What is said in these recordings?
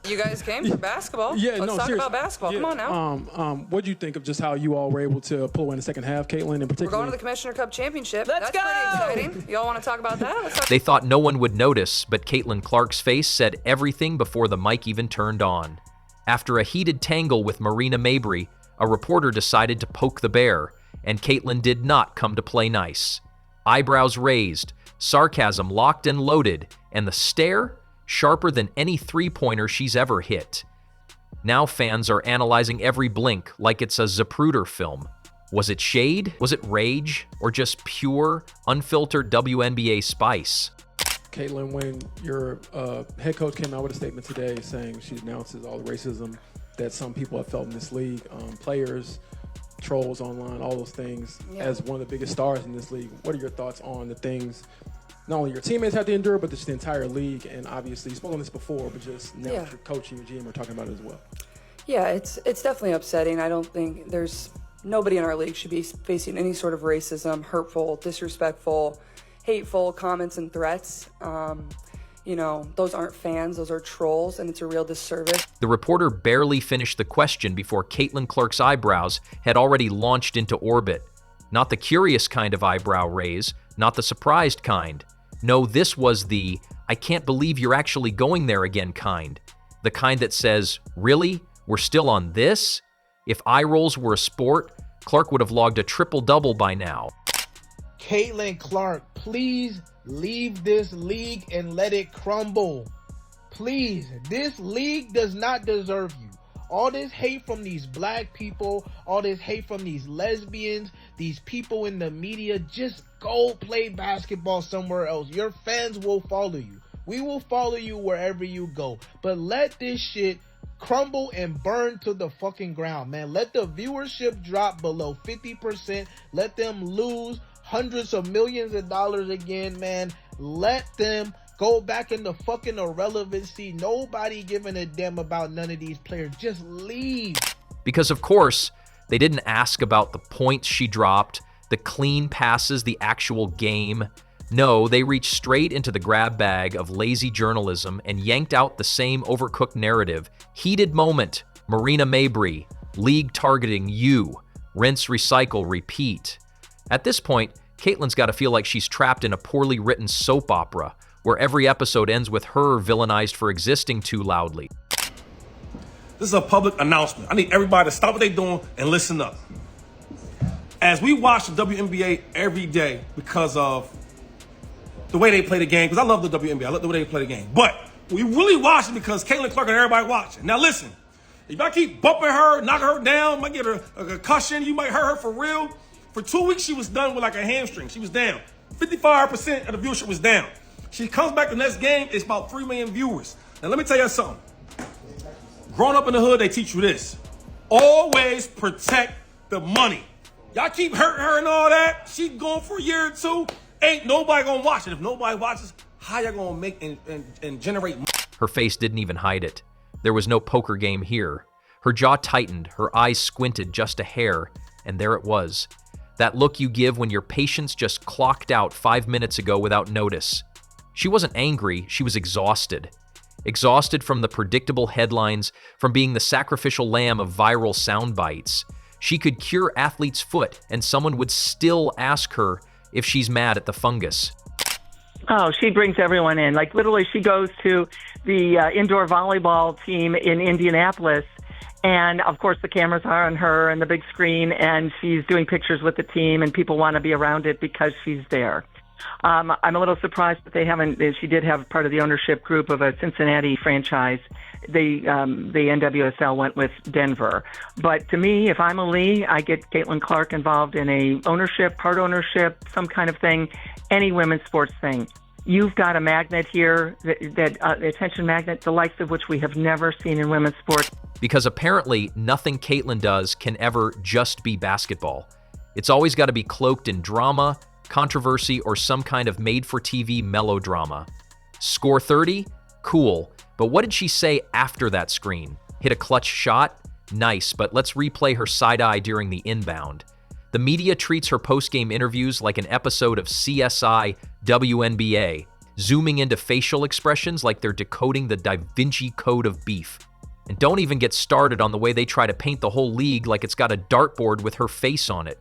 You guys came for basketball. Yeah, Let's no, talk seriously. about basketball. Yeah. Come on now. What do you think of just how you all were able to pull away in the second half, Caitlin, in particular? We're going to the Commissioner Cup Championship. Let's That's go! pretty exciting. Y'all want to talk about that? Let's talk. They thought no one would notice, but Caitlin Clark's face said everything before the mic even turned on. After a heated tangle with Marina Mabrey, a reporter decided to poke the bear, and Caitlin did not come to play nice. Eyebrows raised, sarcasm locked and loaded, and the stare sharper than any three-pointer she's ever hit. Now fans are analyzing every blink like it's a Zapruder film. Was it shade? Was it rage? Or just pure, unfiltered WNBA spice? Caitlin, when your head coach came out with a statement today saying she denounces all the racism that some people have felt in this league, players, trolls online, all those things, as one of the biggest stars in this league, what are your thoughts on the things not only your teammates have to endure, but just the entire league? And obviously, you spoke on this before, but just now that your coach and your GM are talking about it as well. Yeah, it's definitely upsetting. I don't think nobody in our league should be facing any sort of racism, hurtful, disrespectful, hateful comments and threats. Those aren't fans, those are trolls, and it's a real disservice. The reporter barely finished the question before Caitlin Clark's eyebrows had already launched into orbit. Not the curious kind of eyebrow raise, not the surprised kind. No, this was the, I can't believe you're actually going there again kind. The kind that says, really? We're still on this? If eye rolls were a sport, Clark would have logged a triple-double by now. Caitlin Clark, please leave this league and let it crumble. Please, this league does not deserve you. All this hate from these black people, all this hate from these lesbians, these people in the media, just go play basketball somewhere else. Your fans will follow you. We will follow you wherever you go. But let this shit crumble and burn to the fucking ground, man. Let the viewership drop below 50%. Let them lose hundreds of millions of dollars again, man. Let them go back into fucking irrelevancy. Nobody giving a damn about none of these players. Just leave. Because of course, they didn't ask about the points she dropped, the clean passes, the actual game. No, they reached straight into the grab bag of lazy journalism and yanked out the same overcooked narrative. Heated moment, Marina Mabrey, league targeting you, rinse, recycle, repeat. At this point, Caitlin's got to feel like she's trapped in a poorly written soap opera, where every episode ends with her villainized for existing too loudly. This is a public announcement. I need everybody to stop what they're doing and listen up. As we watch the WNBA every day because of the way they play the game, because I love the WNBA, I love the way they play the game, but we really watch it because Caitlin Clark and everybody watching. Now listen, if I keep bumping her, knocking her down, might get her a concussion, you might hurt her for real. For 2 weeks, she was done with like a hamstring. She was down. 55% of the viewership was down. She comes back the next game, it's about 3 million viewers. Now, let me tell you something. Growing up in the hood, they teach you this. Always protect the money. Y'all keep hurting her and all that. She going for a year or two. Ain't nobody gonna watch it. If nobody watches, how y'all gonna make and generate money? Her face didn't even hide it. There was no poker game here. Her jaw tightened, her eyes squinted just a hair, and there it was. That look you give when your patience just clocked out 5 minutes ago without notice. She wasn't angry, she was exhausted. Exhausted from the predictable headlines, from being the sacrificial lamb of viral sound bites. She could cure athlete's foot, and someone would still ask her if she's mad at the fungus. Oh, she brings everyone in. Like, literally, she goes to the indoor volleyball team in Indianapolis, and, of course, the cameras are on her and the big screen, and she's doing pictures with the team, and people want to be around it because she's there. I'm a little surprised that she did have part of the ownership group of a Cincinnati franchise. The NWSL went with Denver. But to me, if I'm a league, I get Caitlin Clark involved in a ownership, part ownership, some kind of thing, any women's sports thing. You've got a magnet here, that attention magnet, the likes of which we have never seen in women's sports. Because apparently nothing Caitlin does can ever just be basketball. It's always got to be cloaked in drama, controversy, or some kind of made-for-TV melodrama. Score 30? Cool. But what did she say after that screen? Hit a clutch shot? Nice, but let's replay her side-eye during the inbound. The media treats her post-game interviews like an episode of CSI WNBA. zooming into facial expressions like they're decoding the Da Vinci Code of beef. And don't even get started on the way they try to paint the whole league like it's got a dartboard with her face on it.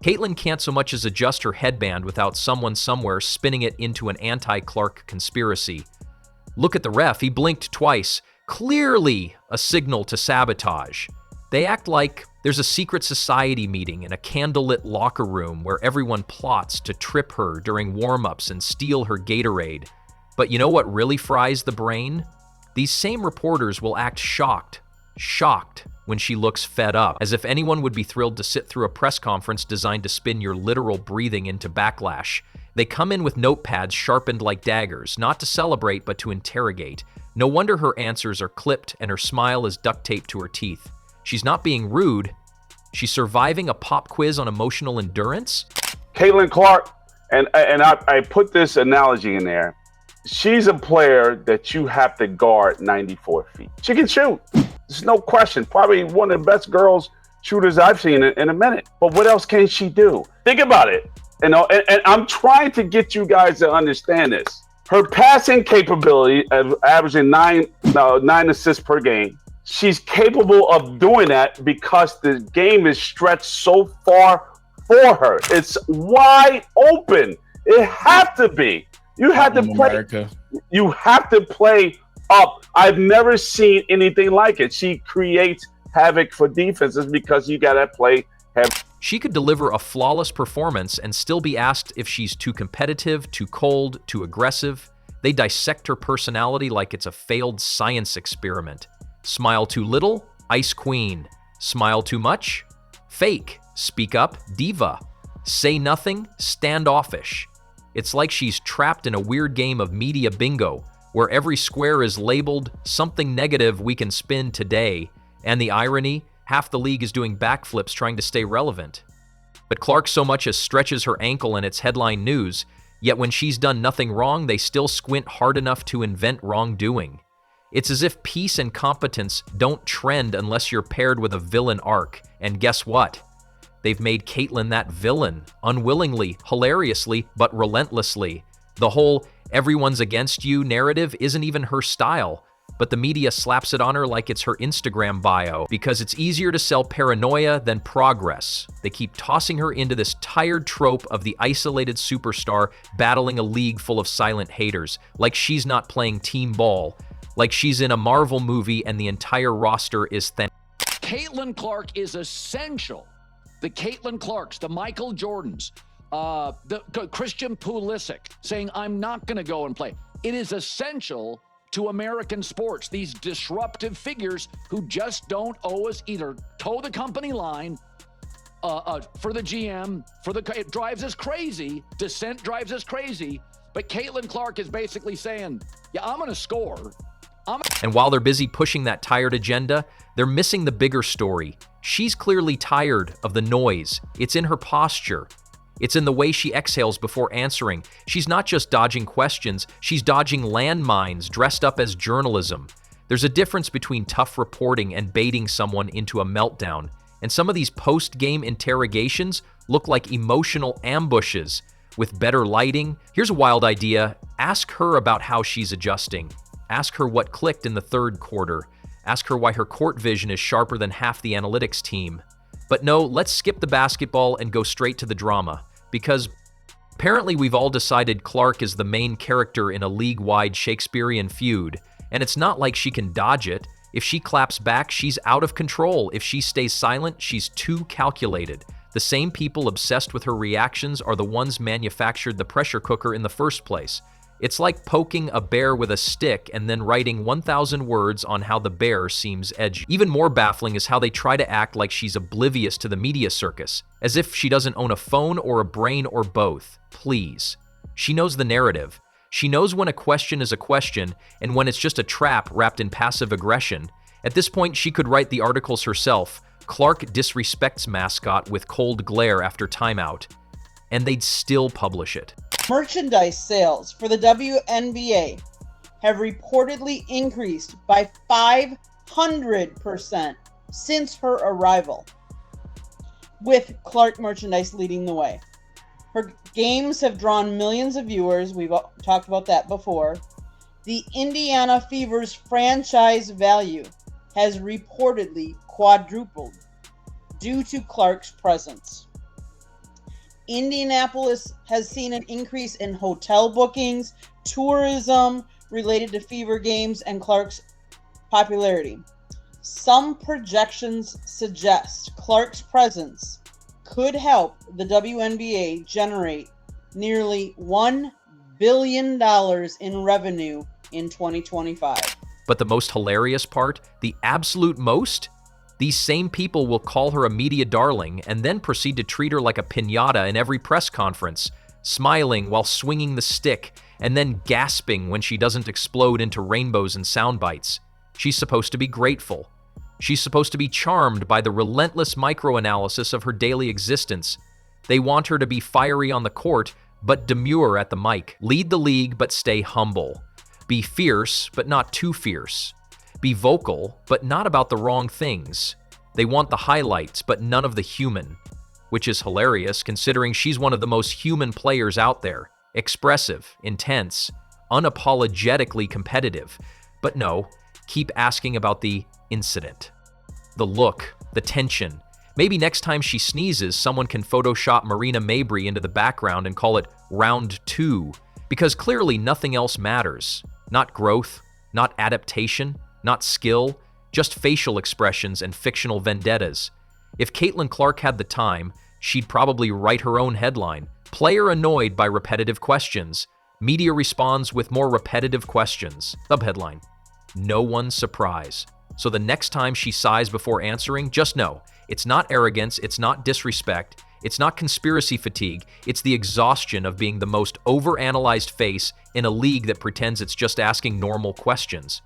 Caitlyn can't so much as adjust her headband without someone somewhere spinning it into an anti-Clark conspiracy. Look at the ref, he blinked twice. Clearly a signal to sabotage. They act like there's a secret society meeting in a candlelit locker room where everyone plots to trip her during warm-ups and steal her Gatorade. But you know what really fries the brain? These same reporters will act shocked when she looks fed up, as if anyone would be thrilled to sit through a press conference designed to spin your literal breathing into backlash. They come in with notepads sharpened like daggers, not to celebrate but to interrogate. No wonder her answers are clipped and her smile is duct taped to her teeth. She's not being rude. She's surviving a pop quiz on emotional endurance? Caitlin Clark, and I put this analogy in there. She's a player that you have to guard 94 feet. She can shoot. There's no question. Probably one of the best girls shooters I've seen in a minute. But what else can she do? Think about it. You know, and I'm trying to get you guys to understand this. Her passing capability of averaging nine assists per game. She's capable of doing that because the game is stretched so far for her. It's wide open. It have to be. You have to play. America. You have to play up. I've never seen anything like it. She creates havoc for defenses because you got to play heavy. She could deliver a flawless performance and still be asked if she's too competitive, too cold, too aggressive. They dissect her personality like it's a failed science experiment. Smile too little? Ice Queen. Smile too much? Fake. Speak up? Diva. Say nothing? Standoffish. It's like she's trapped in a weird game of media bingo, where every square is labeled something negative we can spin today. And the irony? Half the league is doing backflips trying to stay relevant. But Clark so much as stretches her ankle and it's headline news, yet when she's done nothing wrong, they still squint hard enough to invent wrongdoing. It's as if peace and competence don't trend unless you're paired with a villain arc. And guess what? They've made Caitlyn that villain, unwillingly, hilariously, but relentlessly. The whole everyone's against you narrative isn't even her style, but the media slaps it on her like it's her Instagram bio because it's easier to sell paranoia than progress. They keep tossing her into this tired trope of the isolated superstar battling a league full of silent haters, like she's not playing team ball, like she's in a Marvel movie and the entire roster is thin. Caitlin Clark is essential. The Caitlin Clarks, the Michael Jordans, the Christian Pulisic saying, I'm not going to go and play. It is essential to American sports, these disruptive figures who just don't always either toe the company line for the GM, it drives us crazy. Dissent drives us crazy. But Caitlin Clark is basically saying, yeah, I'm going to score. And while they're busy pushing that tired agenda, they're missing the bigger story. She's clearly tired of the noise. It's in her posture. It's in the way she exhales before answering. She's not just dodging questions, she's dodging landmines dressed up as journalism. There's a difference between tough reporting and baiting someone into a meltdown. And some of these post-game interrogations look like emotional ambushes with better lighting. Here's a wild idea. Ask her about how she's adjusting. Ask her what clicked in the third quarter. Ask her why her court vision is sharper than half the analytics team. But no, let's skip the basketball and go straight to the drama. Because apparently we've all decided Clark is the main character in a league-wide Shakespearean feud. And it's not like she can dodge it. If she claps back, she's out of control. If she stays silent, she's too calculated. The same people obsessed with her reactions are the ones manufactured the pressure cooker in the first place. It's like poking a bear with a stick and then writing 1,000 words on how the bear seems edgy. Even more baffling is how they try to act like she's oblivious to the media circus, as if she doesn't own a phone or a brain or both. Please. She knows the narrative. She knows when a question is a question and when it's just a trap wrapped in passive aggression. At this point, she could write the articles herself. Clark disrespects mascot with cold glare after timeout, and they'd still publish it. Merchandise sales for the WNBA have reportedly increased by 500% since her arrival, with Clark merchandise leading the way. Her Games have drawn millions of viewers. We've talked about that before. The Indiana Fever's franchise value has reportedly quadrupled due to Clark's presence. Indianapolis has seen an increase in hotel bookings, tourism related to Fever games, and Clark's popularity. Some projections suggest Clark's presence could help the WNBA generate nearly $1 billion in revenue in 2025. But the most hilarious part, the absolute most? These same people will call her a media darling and then proceed to treat her like a piñata in every press conference, smiling while swinging the stick and then gasping when she doesn't explode into rainbows and sound bites. She's supposed to be grateful. She's supposed to be charmed by the relentless microanalysis of her daily existence. They want her to be fiery on the court, but demure at the mic. Lead the league, but stay humble. Be fierce, but not too fierce. Be vocal, but not about the wrong things. They want the highlights, but none of the human. Which is hilarious, considering she's one of the most human players out there. Expressive, intense, unapologetically competitive. But no, keep asking about the incident. The look, the tension. Maybe next time she sneezes, someone can Photoshop Marina Mabrey into the background and call it round 2, because clearly nothing else matters. Not growth, not adaptation, not skill, just facial expressions and fictional vendettas. If Caitlin Clark had the time, she'd probably write her own headline. Player annoyed by repetitive questions. Media responds with more repetitive questions. Subheadline: no one's surprise. So the next time she sighs before answering, just know, it's not arrogance, it's not disrespect, it's not conspiracy fatigue, it's the exhaustion of being the most overanalyzed face in a league that pretends it's just asking normal questions.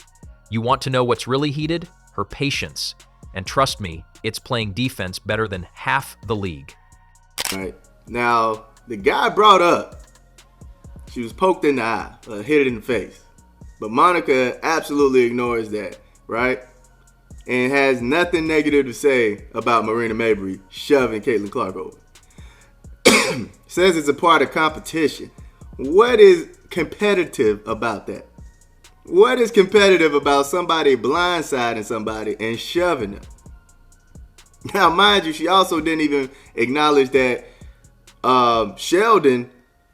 You want to know what's really heated? Her patience. And trust me, it's playing defense better than half the league. All right. Now, the guy brought up she was poked in the eye, hit it in the face. But Monica absolutely ignores that, right? And has nothing negative to say about Marina Mabrey shoving Caitlin Clark over. Says it's a part of competition. What is competitive about that? What is competitive about somebody blindsiding somebody and shoving them? Now, mind you, she also didn't even acknowledge that Sheldon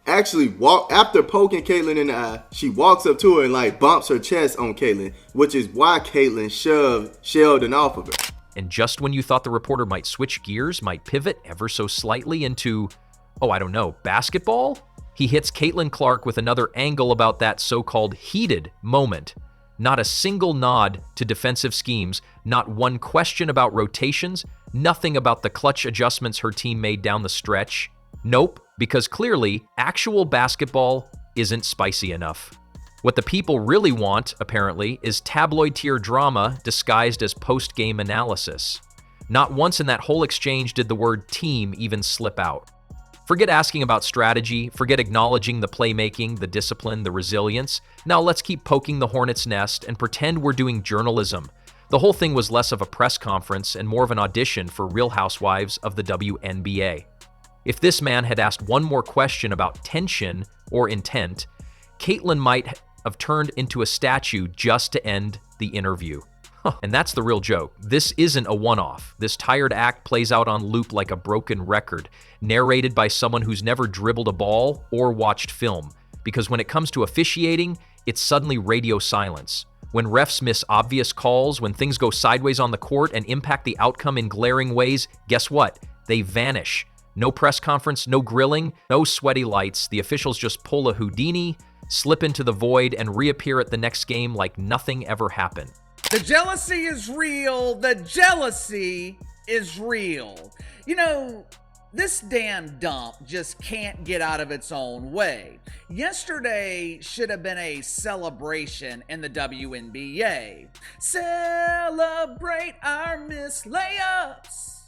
actually walked, after poking Caitlin in the eye, she walks up to her and like bumps her chest on Caitlin, which is why Caitlin shoved Sheldon off of her. And just when you thought the reporter might switch gears, might pivot ever so slightly into, oh, I don't know, basketball? He hits Caitlin Clark with another angle about that so-called heated moment. Not a single nod to defensive schemes, not one question about rotations, nothing about the clutch adjustments her team made down the stretch. Nope, because clearly, actual basketball isn't spicy enough. What the people really want, apparently, is tabloid-tier drama disguised as post-game analysis. Not once in that whole exchange did the word team even slip out. Forget asking about strategy, forget acknowledging the playmaking, the discipline, the resilience. Now let's keep poking the hornet's nest and pretend we're doing journalism. The whole thing was less of a press conference and more of an audition for Real Housewives of the WNBA. If this man had asked one more question about tension or intent, Caitlin might have turned into a statue just to end the interview. And that's the real joke. This isn't a one-off. This tired act plays out on loop like a broken record, narrated by someone who's never dribbled a ball or watched film. Because when it comes to officiating, it's suddenly radio silence. When refs miss obvious calls, when things go sideways on the court and impact the outcome in glaring ways, guess what? They vanish. No press conference, no grilling, no sweaty lights. The officials just pull a Houdini, slip into the void, and reappear at the next game like nothing ever happened. The jealousy is real. The jealousy is real. You know, this damn dump just can't get out of its own way. Yesterday should have been a celebration in the WNBA. Celebrate our missed layups.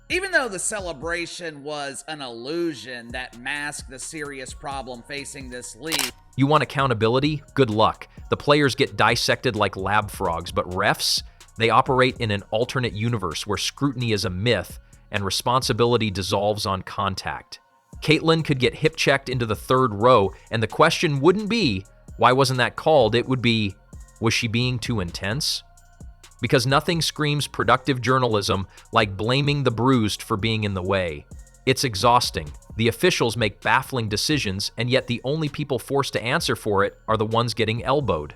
Even though the celebration was an illusion that masked the serious problem facing this league. You want accountability? Good luck. The players get dissected like lab frogs, but refs, they operate in an alternate universe where scrutiny is a myth and responsibility dissolves on contact. Caitlyn could get hip-checked into the third row, and the question wouldn't be, why wasn't that called? It would be, was she being too intense? Because nothing screams productive journalism like blaming the bruised for being in the way. It's exhausting. The officials make baffling decisions, and yet the only people forced to answer for it are the ones getting elbowed.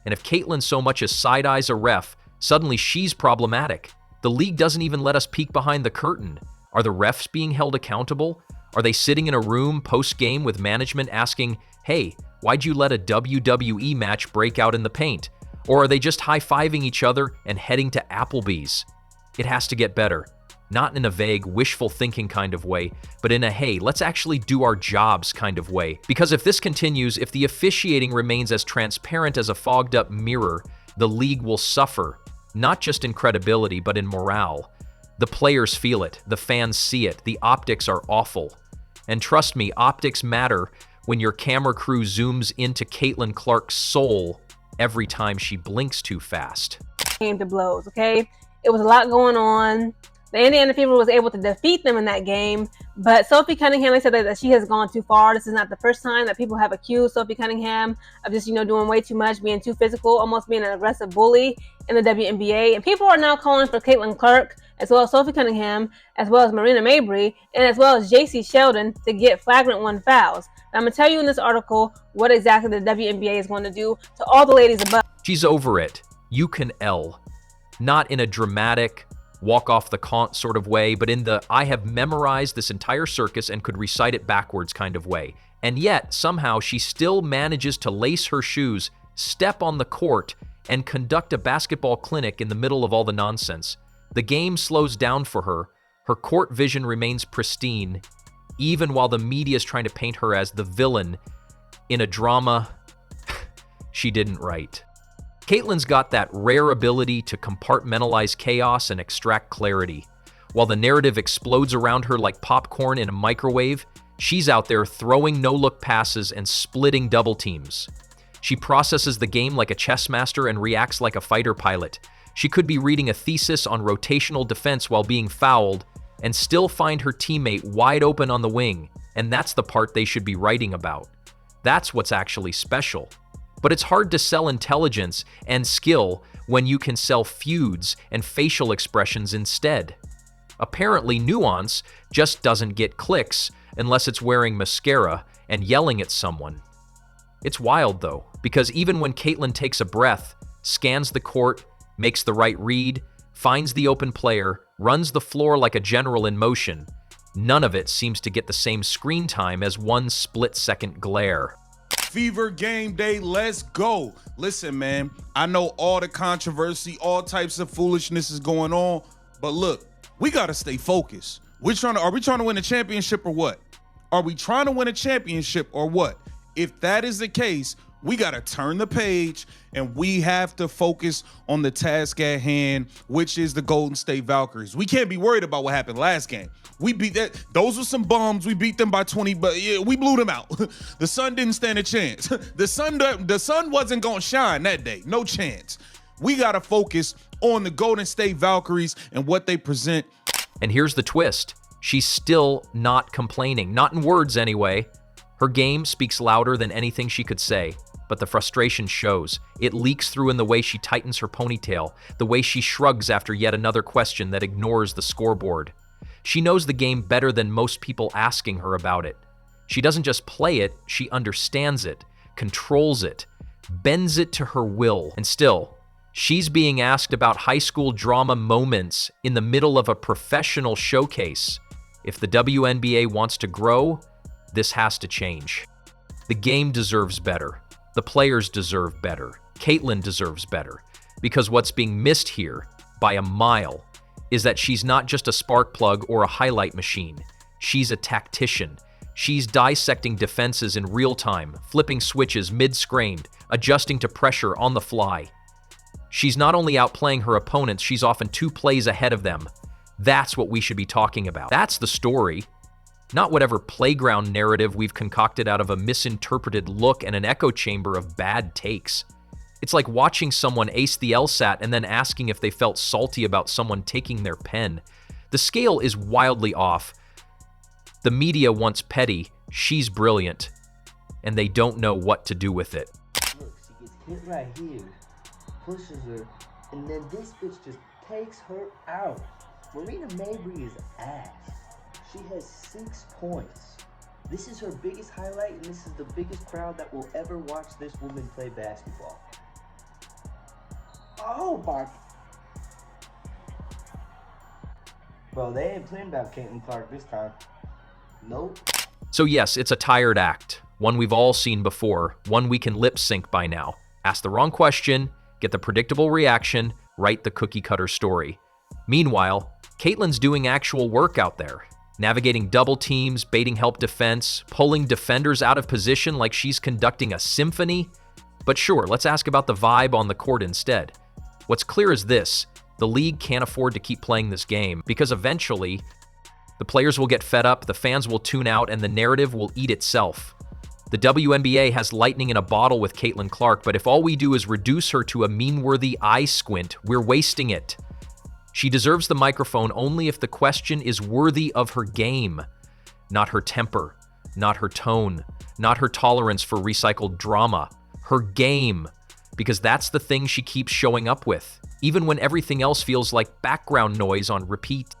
And if Caitlyn so much as side-eyes a ref, suddenly she's problematic. The league doesn't even let us peek behind the curtain. Are the refs being held accountable? Are they sitting in a room post-game with management asking, hey, why'd you let a WWE match break out in the paint? Or are they just high-fiving each other and heading to Applebee's? It has to get better. Not in a vague, wishful thinking kind of way, but in a, hey, let's actually do our jobs kind of way. Because if this continues, if the officiating remains as transparent as a fogged-up mirror, the league will suffer, not just in credibility, but in morale. The players feel it, the fans see it, the optics are awful. And trust me, optics matter when your camera crew zooms into Caitlyn Clark's soul every time she blinks too fast. Came to blows, okay? It was a lot going on. The Indiana Fever was able to defeat them in that game, but Sophie Cunningham said that she has gone too far. This is not the first time that people have accused Sophie Cunningham of just, doing way too much, being too physical, almost being an aggressive bully in the WNBA. And people are now calling for Caitlyn Clark, as well as Sophie Cunningham, as well as Marina Mabrey, and as well as JC Sheldon to get flagrant 1 fouls. Now, I'm going to tell you in this article what exactly the WNBA is going to do to all the ladies above. She's over it. You can L. Not in a dramatic, walk off the cont sort of way, but in the I have memorized this entire circus and could recite it backwards kind of way. And yet, somehow, she still manages to lace her shoes, step on the court, and conduct a basketball clinic in the middle of all the nonsense. The game slows down for her. Her court vision remains pristine, even while the media is trying to paint her as the villain in a drama she didn't write. Caitlyn's got that rare ability to compartmentalize chaos and extract clarity. While the narrative explodes around her like popcorn in a microwave, she's out there throwing no-look passes and splitting double teams. She processes the game like a chess master and reacts like a fighter pilot. She could be reading a thesis on rotational defense while being fouled and still find her teammate wide open on the wing, and that's the part they should be writing about. That's what's actually special. But it's hard to sell intelligence and skill when you can sell feuds and facial expressions instead. Apparently, nuance just doesn't get clicks unless it's wearing mascara and yelling at someone. It's wild, though, because even when Caitlyn takes a breath, scans the court, makes the right read, finds the open player, runs the floor like a general in motion, none of it seems to get the same screen time as one split-second glare. Fever game day, let's go. Listen, man, I know all the controversy, all types of foolishness is going on, but look, we got to stay focused. Are we trying to win a championship or what? Are we trying to win a championship or what? If that is the case, we got to turn the page and we have to focus on the task at hand, which is the Golden State Valkyries. We can't be worried about what happened last game. We beat that. Those were some bums. We beat them by 20, but yeah, we blew them out. The sun didn't stand a chance. The sun wasn't going to shine that day. No chance. We got to focus on the Golden State Valkyries and what they present. And here's the twist. She's still not complaining. Not in words, anyway. Her game speaks louder than anything she could say, but the frustration shows. It leaks through in the way she tightens her ponytail, the way she shrugs after yet another question that ignores the scoreboard. She knows the game better than most people asking her about it. She doesn't just play it, she understands it, controls it, bends it to her will. And still, she's being asked about high school drama moments in the middle of a professional showcase. If the WNBA wants to grow, this has to change. The game deserves better. The players deserve better. Caitlyn deserves better. Because what's being missed here, by a mile, is that she's not just a spark plug or a highlight machine. She's a tactician. She's dissecting defenses in real time, flipping switches mid-screened, adjusting to pressure on the fly. She's not only outplaying her opponents, she's often 2 plays ahead of them. That's what we should be talking about. That's the story. Not whatever playground narrative we've concocted out of a misinterpreted look and an echo chamber of bad takes. It's like watching someone ace the LSAT and then asking if they felt salty about someone taking their pen. The scale is wildly off. The media wants petty, she's brilliant, and they don't know what to do with it. Look, she gets hit right here, pushes her, and then this bitch just takes her out. Marina Mabrey is ass. She has 6 points. This is her biggest highlight, and this is the biggest crowd that will ever watch this woman play basketball. Oh my. Bro, they ain't playing about Caitlin Clark this time. Nope. So yes, it's a tired act, one we've all seen before, one we can lip sync by now. Ask the wrong question, get the predictable reaction, write the cookie cutter story. Meanwhile, Caitlin's doing actual work out there, navigating double teams, baiting help defense, pulling defenders out of position like she's conducting a symphony. But sure, let's ask about the vibe on the court instead. What's clear is this: the league can't afford to keep playing this game, because eventually the players will get fed up, the fans will tune out, and the narrative will eat itself. The WNBA has lightning in a bottle with Caitlin Clark, but if all we do is reduce her to a meme-worthy eye squint, we're wasting it. She deserves the microphone only if the question is worthy of her game, not her temper, not her tone, not her tolerance for recycled drama, her game, because that's the thing she keeps showing up with, even when everything else feels like background noise on repeat.